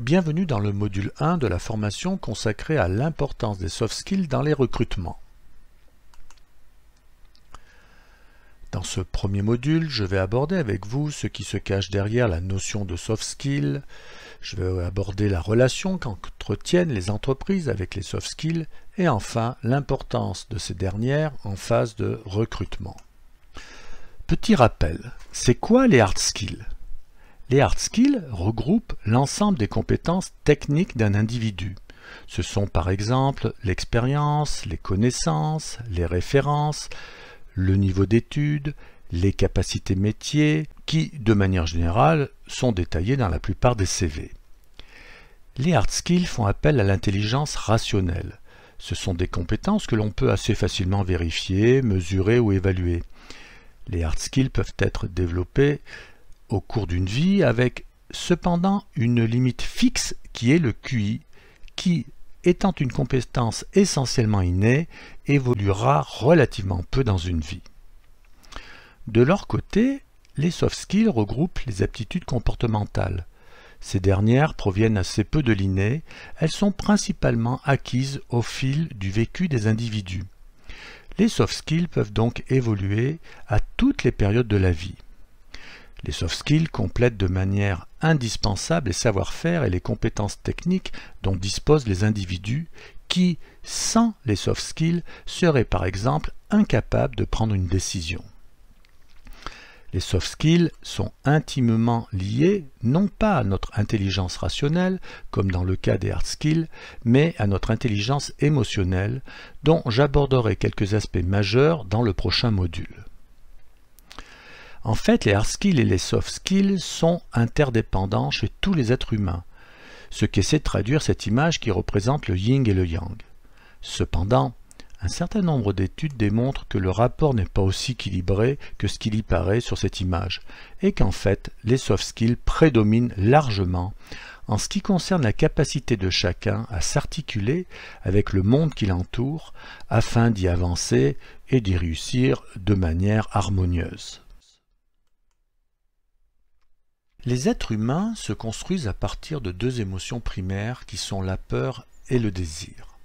Bienvenue dans le module 1 de la formation consacrée à l'importance des soft skills dans les recrutements. Dans ce premier module, je vais aborder avec vous ce qui se cache derrière la notion de soft skills. Je vais aborder la relation qu'entretiennent les entreprises avec les soft skills et enfin l'importance de ces dernières en phase de recrutement. Petit rappel, c'est quoi les hard skills ? Les hard skills regroupent l'ensemble des compétences techniques d'un individu. Ce sont par exemple l'expérience, les connaissances, les références, le niveau d'études, les capacités métiers, qui, de manière générale, sont détaillées dans la plupart des CV. Les hard skills font appel à l'intelligence rationnelle. Ce sont des compétences que l'on peut assez facilement vérifier, mesurer ou évaluer. Les hard skills peuvent être développés au cours d'une vie avec cependant une limite fixe qui est le QI, qui, étant une compétence essentiellement innée, évoluera relativement peu dans une vie. De leur côté, les soft skills regroupent les aptitudes comportementales. Ces dernières proviennent assez peu de l'inné, elles sont principalement acquises au fil du vécu des individus. Les soft skills peuvent donc évoluer à toutes les périodes de la vie. Les soft skills complètent de manière indispensable les savoir-faire et les compétences techniques dont disposent les individus qui, sans les soft skills, seraient par exemple incapables de prendre une décision. Les soft skills sont intimement liés non pas à notre intelligence rationnelle, comme dans le cas des hard skills, mais à notre intelligence émotionnelle, dont j'aborderai quelques aspects majeurs dans le prochain module. En fait, les hard skills et les soft skills sont interdépendants chez tous les êtres humains, ce qu'essaie de traduire cette image qui représente le yin et le yang. Cependant, un certain nombre d'études démontrent que le rapport n'est pas aussi équilibré que ce qu'il y paraît sur cette image, et qu'en fait, les soft skills prédominent largement en ce qui concerne la capacité de chacun à s'articuler avec le monde qui l'entoure afin d'y avancer et d'y réussir de manière harmonieuse. Les êtres humains se construisent à partir de deux émotions primaires qui sont la peur et le désir.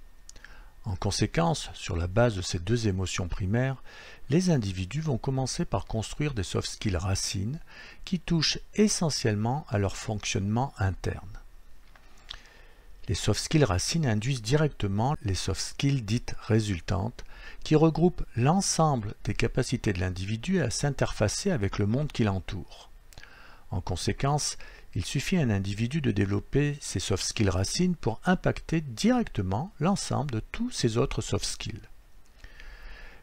En conséquence, sur la base de ces deux émotions primaires, les individus vont commencer par construire des soft skills racines qui touchent essentiellement à leur fonctionnement interne. Les soft skills racines induisent directement les soft skills dites résultantes qui regroupent l'ensemble des capacités de l'individu à s'interfacer avec le monde qui l'entoure. En conséquence, il suffit à un individu de développer ses soft skills racines pour impacter directement l'ensemble de tous ses autres soft skills.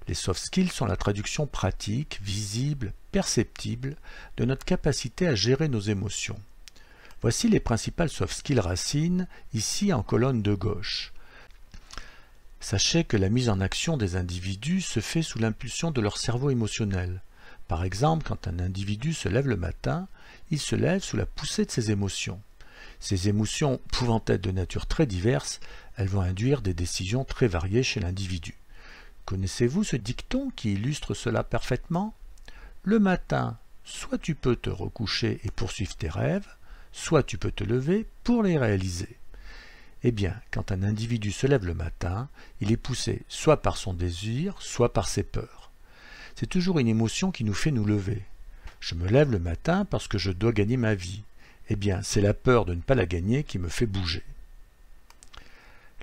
Les soft skills sont la traduction pratique, visible, perceptible de notre capacité à gérer nos émotions. Voici les principales soft skills racines, ici en colonne de gauche. Sachez que la mise en action des individus se fait sous l'impulsion de leur cerveau émotionnel. Par exemple, quand un individu se lève le matin, il se lève sous la poussée de ses émotions. Ces émotions pouvant être de nature très diverse, elles vont induire des décisions très variées chez l'individu. Connaissez-vous ce dicton qui illustre cela parfaitement ? Le matin, soit tu peux te recoucher et poursuivre tes rêves, soit tu peux te lever pour les réaliser. Eh bien, quand un individu se lève le matin, il est poussé soit par son désir, soit par ses peurs. C'est toujours une émotion qui nous fait nous lever. Je me lève le matin parce que je dois gagner ma vie. Eh bien, c'est la peur de ne pas la gagner qui me fait bouger.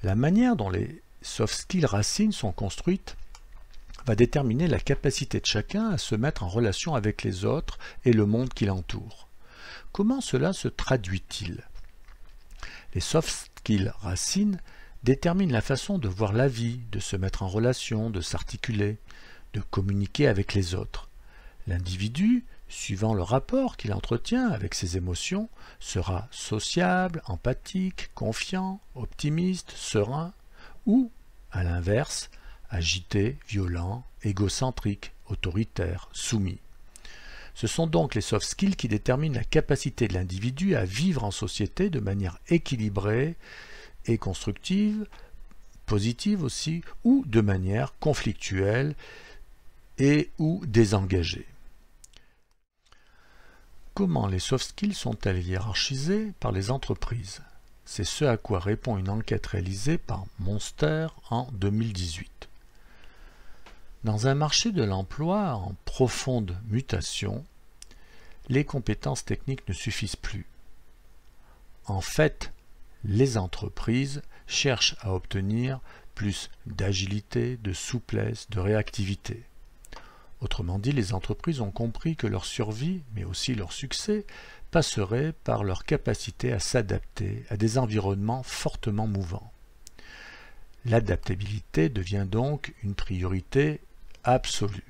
La manière dont les soft skills racines sont construites va déterminer la capacité de chacun à se mettre en relation avec les autres et le monde qui l'entoure. Comment cela se traduit-il ? Les soft skills racines déterminent la façon de voir la vie, de se mettre en relation, de s'articuler, de communiquer avec les autres. L'individu, suivant le rapport qu'il entretient avec ses émotions, sera sociable, empathique, confiant, optimiste, serein, ou, à l'inverse, agité, violent, égocentrique, autoritaire, soumis. Ce sont donc les soft skills qui déterminent la capacité de l'individu à vivre en société de manière équilibrée et constructive, positive aussi, ou de manière conflictuelle et ou désengagée. Comment les soft skills sont-elles hiérarchisées par les entreprises? C'est ce à quoi répond une enquête réalisée par Monster en 2018. Dans un marché de l'emploi en profonde mutation, les compétences techniques ne suffisent plus. En fait, les entreprises cherchent à obtenir plus d'agilité, de souplesse, de réactivité. Autrement dit, les entreprises ont compris que leur survie, mais aussi leur succès, passerait par leur capacité à s'adapter à des environnements fortement mouvants. L'adaptabilité devient donc une priorité absolue.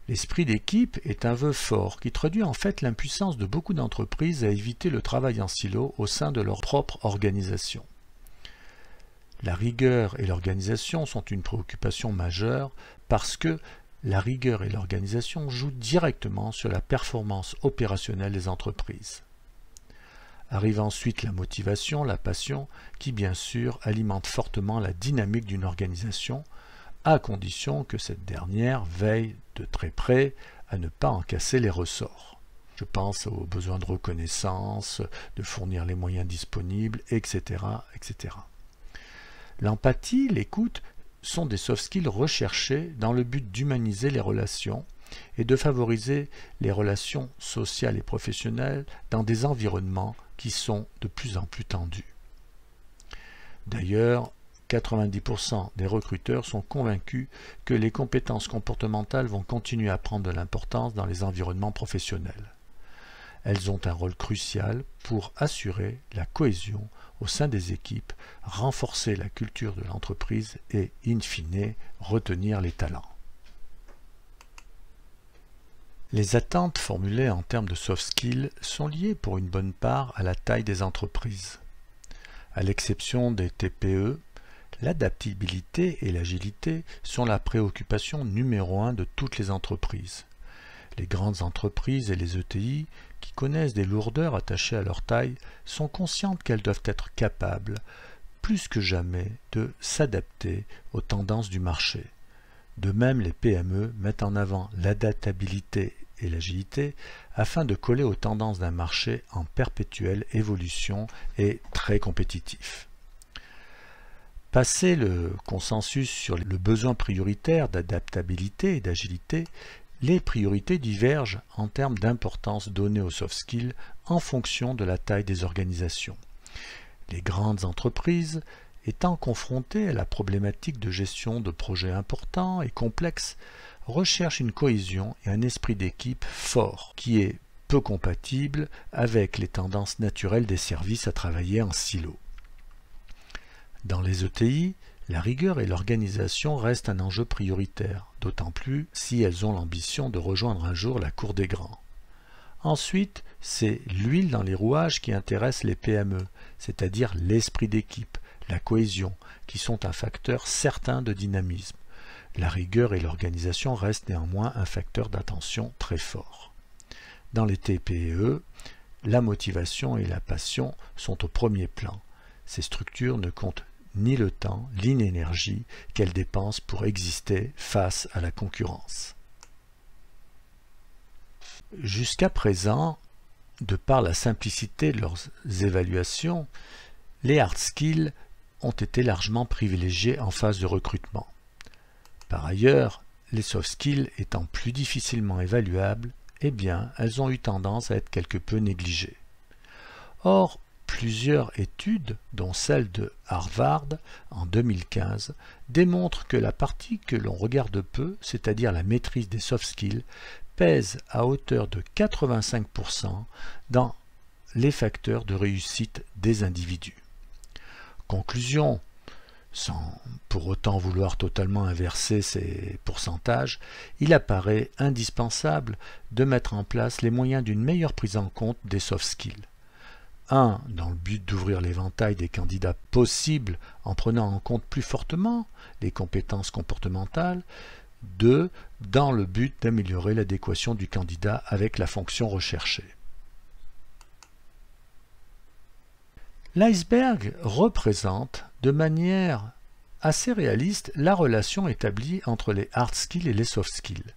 L'esprit d'équipe est un vœu fort qui traduit en fait l'impuissance de beaucoup d'entreprises à éviter le travail en silo au sein de leur propre organisation. La rigueur et l'organisation sont une préoccupation majeure parce que la rigueur et l'organisation jouent directement sur la performance opérationnelle des entreprises. Arrive ensuite la motivation, la passion, qui bien sûr alimente fortement la dynamique d'une organisation, à condition que cette dernière veille de très près à ne pas en casser les ressorts. Je pense aux besoins de reconnaissance, de fournir les moyens disponibles, etc., etc. L'empathie, l'écoute, sont des soft skills recherchés dans le but d'humaniser les relations et de favoriser les relations sociales et professionnelles dans des environnements qui sont de plus en plus tendus. D'ailleurs, 90% des recruteurs sont convaincus que les compétences comportementales vont continuer à prendre de l'importance dans les environnements professionnels. Elles ont un rôle crucial pour assurer la cohésion au sein des équipes, renforcer la culture de l'entreprise et, in fine, retenir les talents. Les attentes formulées en termes de soft skills sont liées pour une bonne part à la taille des entreprises. À l'exception des TPE, l'adaptabilité et l'agilité sont la préoccupation numéro 1 de toutes les entreprises. Les grandes entreprises et les ETI, qui connaissent des lourdeurs attachées à leur taille, sont conscientes qu'elles doivent être capables, plus que jamais, de s'adapter aux tendances du marché. De même, les PME mettent en avant l'adaptabilité et l'agilité afin de coller aux tendances d'un marché en perpétuelle évolution et très compétitif. Passé le consensus sur le besoin prioritaire d'adaptabilité et d'agilité, les priorités divergent en termes d'importance donnée aux soft skills en fonction de la taille des organisations. Les grandes entreprises, étant confrontées à la problématique de gestion de projets importants et complexes, recherchent une cohésion et un esprit d'équipe fort qui est peu compatible avec les tendances naturelles des services à travailler en silo. Dans les ETI, la rigueur et l'organisation restent un enjeu prioritaire, d'autant plus si elles ont l'ambition de rejoindre un jour la cour des grands. Ensuite, c'est l'huile dans les rouages qui intéresse les PME, c'est-à-dire l'esprit d'équipe, la cohésion, qui sont un facteur certain de dynamisme. La rigueur et l'organisation restent néanmoins un facteur d'attention très fort. Dans les TPE, la motivation et la passion sont au premier plan. Ces structures ne comptent ni le temps, ni l'énergie qu'elles dépensent pour exister face à la concurrence. Jusqu'à présent, de par la simplicité de leurs évaluations, les hard skills ont été largement privilégiés en phase de recrutement. Par ailleurs, les soft skills étant plus difficilement évaluables, eh bien, elles ont eu tendance à être quelque peu négligées. Or, plusieurs études, dont celle de Harvard en 2015, démontrent que la partie que l'on regarde peu, c'est-à-dire la maîtrise des soft skills, pèse à hauteur de 85% dans les facteurs de réussite des individus. Conclusion, sans pour autant vouloir totalement inverser ces pourcentages, il apparaît indispensable de mettre en place les moyens d'une meilleure prise en compte des soft skills. 1. Dans le but d'ouvrir l'éventail des candidats possibles en prenant en compte plus fortement les compétences comportementales. 2. Dans le but d'améliorer l'adéquation du candidat avec la fonction recherchée. L'iceberg représente de manière assez réaliste la relation établie entre les hard skills et les soft skills.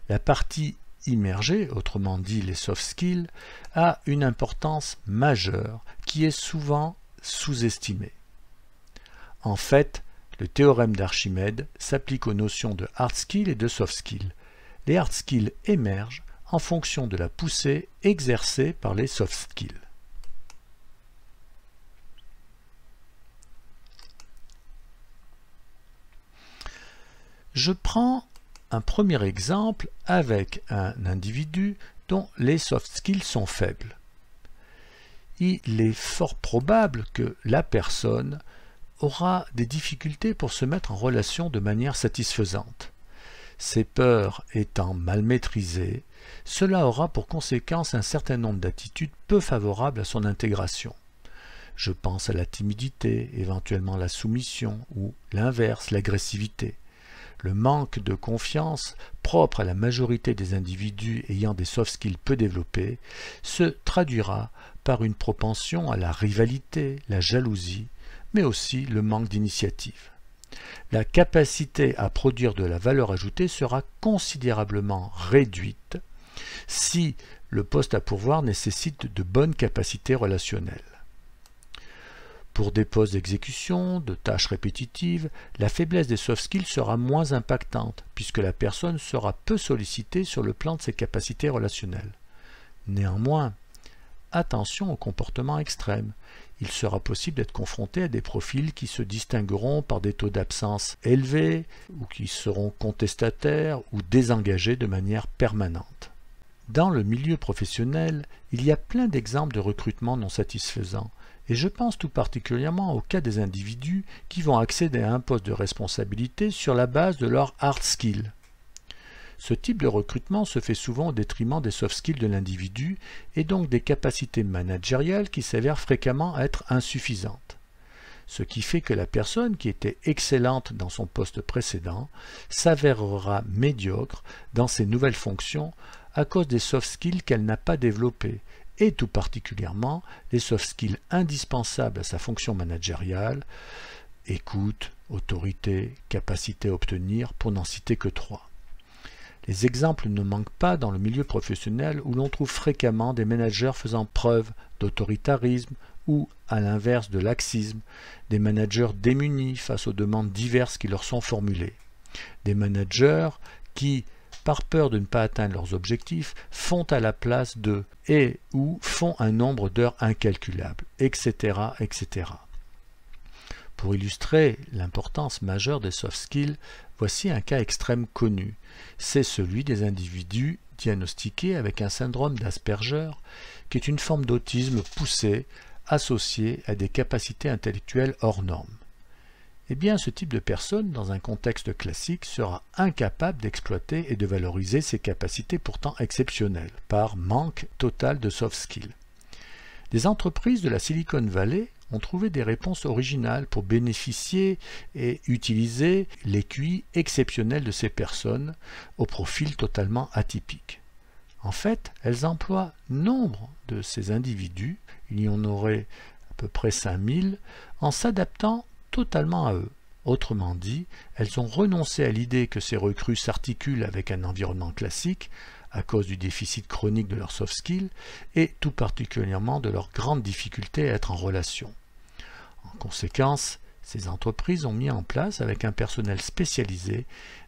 La partie immergée, autrement dit les soft skills, a une importance majeure qui est souvent sous-estimé. En fait, le théorème d'Archimède s'applique aux notions de hard skill et de soft skill. Les hard skills émergent en fonction de la poussée exercée par les soft skills. Je prends un premier exemple avec un individu dont les soft skills sont faibles. Il est fort probable que la personne aura des difficultés pour se mettre en relation de manière satisfaisante. Ses peurs étant mal maîtrisées, cela aura pour conséquence un certain nombre d'attitudes peu favorables à son intégration. Je pense à la timidité, éventuellement la soumission ou l'inverse, l'agressivité. Le manque de confiance, propre à la majorité des individus ayant des soft skills peu développés, se traduira par une propension à la rivalité, la jalousie, mais aussi le manque d'initiative. La capacité à produire de la valeur ajoutée sera considérablement réduite si le poste à pourvoir nécessite de bonnes capacités relationnelles. Pour des postes d'exécution, de tâches répétitives, la faiblesse des soft skills sera moins impactante puisque la personne sera peu sollicitée sur le plan de ses capacités relationnelles. Néanmoins, attention aux comportements extrêmes. Il sera possible d'être confronté à des profils qui se distingueront par des taux d'absence élevés ou qui seront contestataires ou désengagés de manière permanente. Dans le milieu professionnel, il y a plein d'exemples de recrutement non satisfaisants et je pense tout particulièrement au cas des individus qui vont accéder à un poste de responsabilité sur la base de leur hard skill. Ce type de recrutement se fait souvent au détriment des soft skills de l'individu et donc des capacités managériales qui s'avèrent fréquemment être insuffisantes. Ce qui fait que la personne qui était excellente dans son poste précédent s'avérera médiocre dans ses nouvelles fonctions à cause des soft skills qu'elle n'a pas développés, et tout particulièrement les soft skills indispensables à sa fonction managériale, écoute, autorité, capacité à obtenir, pour n'en citer que 3. Les exemples ne manquent pas dans le milieu professionnel où l'on trouve fréquemment des managers faisant preuve d'autoritarisme ou, à l'inverse, de laxisme, des managers démunis face aux demandes diverses qui leur sont formulées, des managers qui, par peur de ne pas atteindre leurs objectifs, font à la place d'eux et ou font un nombre d'heures incalculable, etc., etc. Pour illustrer l'importance majeure des soft skills, voici un cas extrême connu. C'est celui des individus diagnostiqués avec un syndrome d'Asperger, qui est une forme d'autisme poussé associée à des capacités intellectuelles hors normes. Eh bien, ce type de personne, dans un contexte classique, sera incapable d'exploiter et de valoriser ses capacités pourtant exceptionnelles, par manque total de soft skills. Des entreprises de la Silicon Valley ont trouvé des réponses originales pour bénéficier et utiliser les QI exceptionnels de ces personnes au profil totalement atypique. En fait, elles emploient nombre de ces individus, il y en aurait à peu près 5000, en s'adaptant totalement à eux. Autrement dit, elles ont renoncé à l'idée que ces recrues s'articulent avec un environnement classique à cause du déficit chronique de leurs soft skills et tout particulièrement de leur grande difficulté à être en relation. En conséquence, ces entreprises ont mis en place, avec un personnel spécialisé,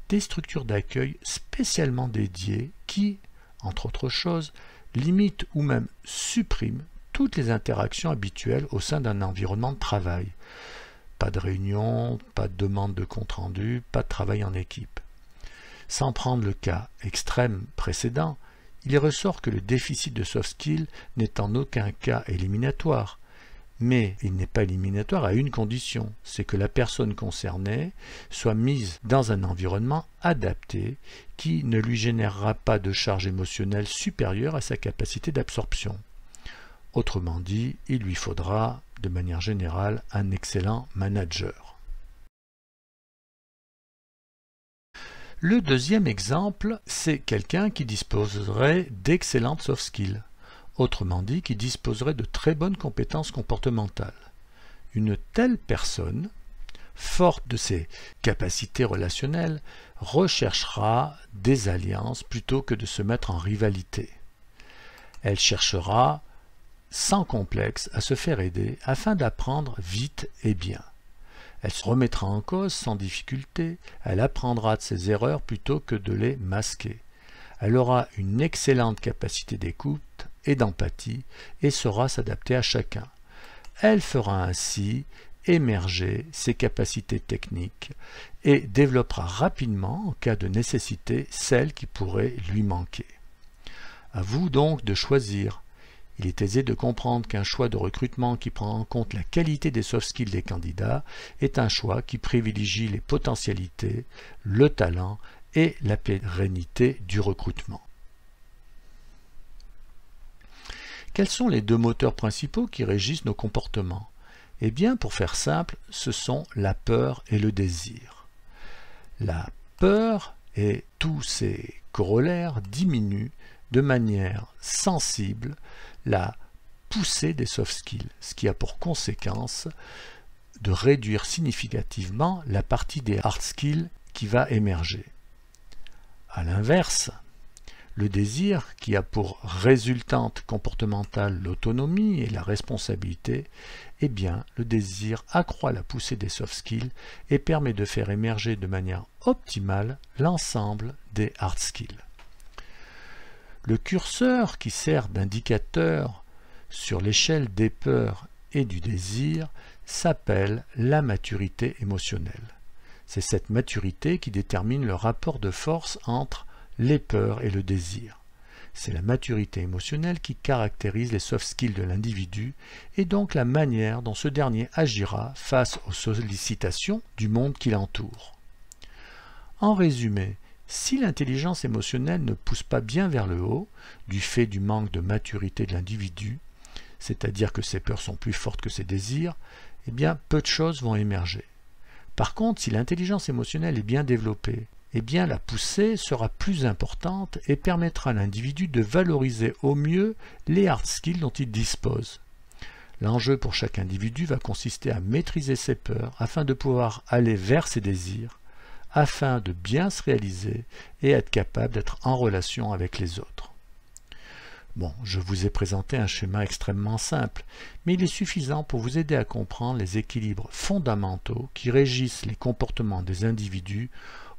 des structures d'accueil spécialement dédiées qui, entre autres choses, limitent ou même suppriment toutes les interactions habituelles au sein d'un environnement de travail. Pas de réunion, pas de demande de compte-rendu, pas de travail en équipe. Sans prendre le cas extrême précédent, il ressort que le déficit de soft skills n'est en aucun cas éliminatoire. Mais il n'est pas éliminatoire à une condition, c'est que la personne concernée soit mise dans un environnement adapté qui ne lui générera pas de charge émotionnelle supérieure à sa capacité d'absorption. Autrement dit, il lui faudra, de manière générale, un excellent manager. Le deuxième exemple, c'est quelqu'un qui disposerait d'excellentes soft skills. Autrement dit, qui disposerait de très bonnes compétences comportementales. Une telle personne, forte de ses capacités relationnelles, recherchera des alliances plutôt que de se mettre en rivalité. Elle cherchera sans complexe à se faire aider afin d'apprendre vite et bien. Elle se remettra en cause sans difficulté, elle apprendra de ses erreurs plutôt que de les masquer. Elle aura une excellente capacité d'écoute et d'empathie et saura s'adapter à chacun. Elle fera ainsi émerger ses capacités techniques et développera rapidement, en cas de nécessité, celles qui pourraient lui manquer. À vous donc de choisir. Il est aisé de comprendre qu'un choix de recrutement qui prend en compte la qualité des soft skills des candidats est un choix qui privilégie les potentialités, le talent et la pérennité du recrutement. Quels sont les deux moteurs principaux qui régissent nos comportements? Eh bien, pour faire simple, ce sont la peur et le désir. La peur et tous ses corollaires diminuent de manière sensible la poussée des soft skills, ce qui a pour conséquence de réduire significativement la partie des hard skills qui va émerger. A l'inverse, le désir, qui a pour résultante comportementale l'autonomie et la responsabilité, eh bien, le désir accroît la poussée des soft skills et permet de faire émerger de manière optimale l'ensemble des hard skills. Le curseur qui sert d'indicateur sur l'échelle des peurs et du désir s'appelle la maturité émotionnelle. C'est cette maturité qui détermine le rapport de force entre les peurs et le désir. C'est la maturité émotionnelle qui caractérise les soft skills de l'individu et donc la manière dont ce dernier agira face aux sollicitations du monde qui l'entoure. En résumé, si l'intelligence émotionnelle ne pousse pas bien vers le haut, du fait du manque de maturité de l'individu, c'est-à-dire que ses peurs sont plus fortes que ses désirs, eh bien peu de choses vont émerger. Par contre, si l'intelligence émotionnelle est bien développée, eh bien la poussée sera plus importante et permettra à l'individu de valoriser au mieux les hard skills dont il dispose. L'enjeu pour chaque individu va consister à maîtriser ses peurs afin de pouvoir aller vers ses désirs, afin de bien se réaliser et être capable d'être en relation avec les autres. Bon, je vous ai présenté un schéma extrêmement simple, mais il est suffisant pour vous aider à comprendre les équilibres fondamentaux qui régissent les comportements des individus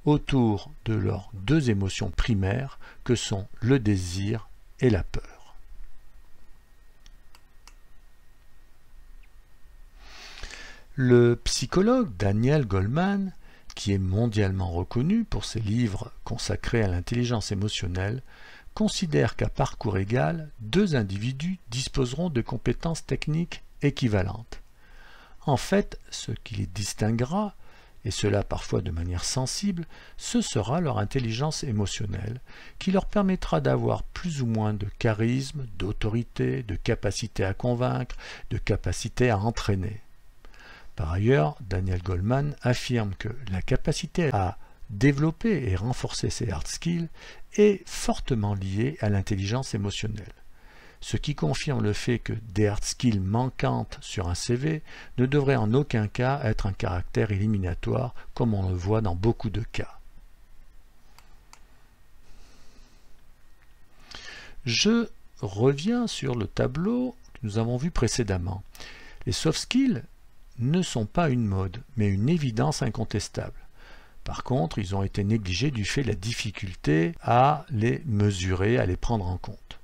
autour de leurs deux émotions primaires que sont le désir et la peur. Le psychologue Daniel Goleman, qui est mondialement reconnu pour ses livres consacrés à l'intelligence émotionnelle, considère qu'à parcours égal, deux individus disposeront de compétences techniques équivalentes. En fait, ce qui les distinguera, et cela parfois de manière sensible, ce sera leur intelligence émotionnelle, qui leur permettra d'avoir plus ou moins de charisme, d'autorité, de capacité à convaincre, de capacité à entraîner. Par ailleurs, Daniel Goleman affirme que la capacité à développer et renforcer ses hard skills est fortement liée à l'intelligence émotionnelle, ce qui confirme le fait que des hard skills manquantes sur un CV ne devraient en aucun cas être un caractère éliminatoire comme on le voit dans beaucoup de cas. Je reviens sur le tableau que nous avons vu précédemment. Les soft skills ne sont pas une mode, mais une évidence incontestable. Par contre, ils ont été négligés du fait de la difficulté à les mesurer, à les prendre en compte.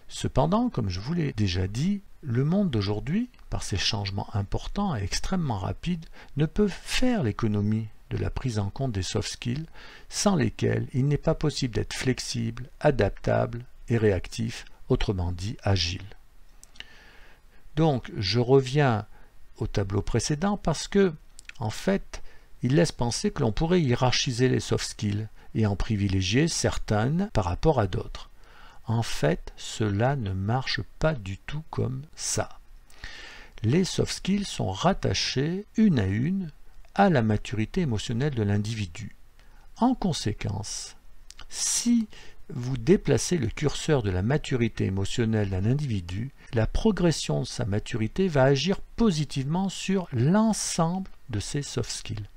Cependant, comme je vous l'ai déjà dit, le monde d'aujourd'hui, par ses changements importants et extrêmement rapides, ne peut faire l'économie de la prise en compte des soft skills, sans lesquels il n'est pas possible d'être flexible, adaptable et réactif, autrement dit agile. Donc, je reviens au tableau précédent parce que, en fait, il laisse penser que l'on pourrait hiérarchiser les soft skills et en privilégier certaines par rapport à d'autres. En fait, cela ne marche pas du tout comme ça. Les soft skills sont rattachés une à la maturité émotionnelle de l'individu. En conséquence, si vous déplacez le curseur de la maturité émotionnelle d'un individu, la progression de sa maturité va agir positivement sur l'ensemble de ses soft skills.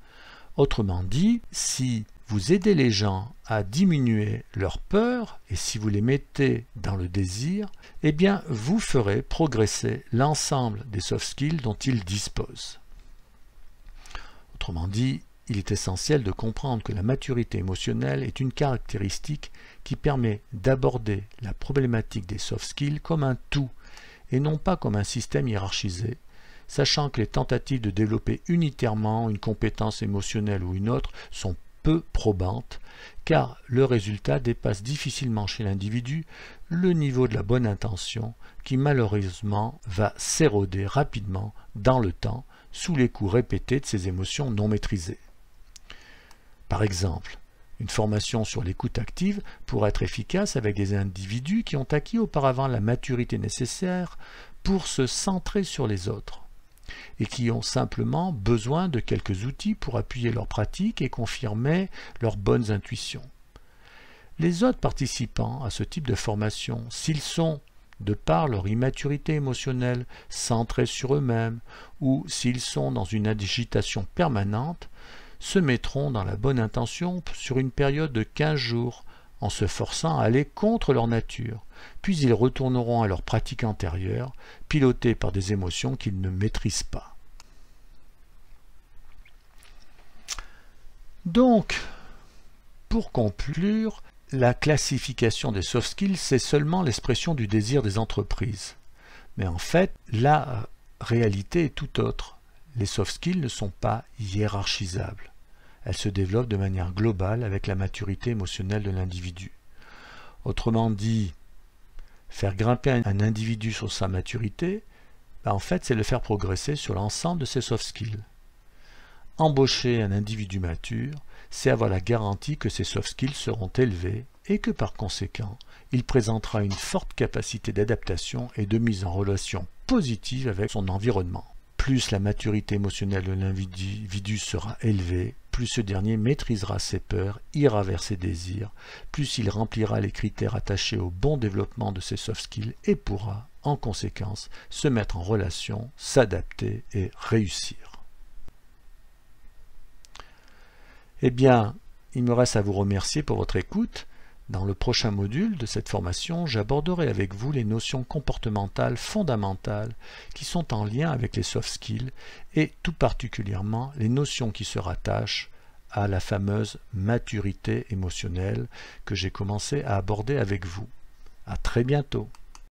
Autrement dit, si vous aidez les gens à diminuer leur peur, et si vous les mettez dans le désir, eh bien vous ferez progresser l'ensemble des soft skills dont ils disposent. Autrement dit, il est essentiel de comprendre que la maturité émotionnelle est une caractéristique qui permet d'aborder la problématique des soft skills comme un tout, et non pas comme un système hiérarchisé, sachant que les tentatives de développer unitairement une compétence émotionnelle ou une autre sont peu probantes, car le résultat dépasse difficilement chez l'individu le niveau de la bonne intention qui malheureusement va s'éroder rapidement dans le temps sous les coups répétés de ses émotions non maîtrisées. Par exemple, une formation sur l'écoute active pourrait être efficace avec des individus qui ont acquis auparavant la maturité nécessaire pour se centrer sur les autres et qui ont simplement besoin de quelques outils pour appuyer leur pratique et confirmer leurs bonnes intuitions. Les autres participants à ce type de formation, s'ils sont, de par leur immaturité émotionnelle, centrés sur eux-mêmes, ou s'ils sont dans une agitation permanente, se mettront dans la bonne intention sur une période de 15 jours, en se forçant à aller contre leur nature, puis ils retourneront à leur pratique antérieure, pilotés par des émotions qu'ils ne maîtrisent pas. Donc, pour conclure, la classification des soft skills, c'est seulement l'expression du désir des entreprises. Mais en fait, la réalité est tout autre. Les soft skills ne sont pas hiérarchisables. Elles se développent de manière globale avec la maturité émotionnelle de l'individu. Autrement dit, faire grimper un individu sur sa maturité, en fait, c'est le faire progresser sur l'ensemble de ses soft skills. Embaucher un individu mature, c'est avoir la garantie que ses soft skills seront élevés et que par conséquent, il présentera une forte capacité d'adaptation et de mise en relation positive avec son environnement. Plus la maturité émotionnelle de l'individu sera élevée, plus ce dernier maîtrisera ses peurs, ira vers ses désirs, plus il remplira les critères attachés au bon développement de ses soft skills et pourra, en conséquence, se mettre en relation, s'adapter et réussir. Eh bien, il me reste à vous remercier pour votre écoute. Dans le prochain module de cette formation, j'aborderai avec vous les notions comportementales fondamentales qui sont en lien avec les soft skills et tout particulièrement les notions qui se rattachent à la fameuse maturité émotionnelle que j'ai commencé à aborder avec vous. À très bientôt.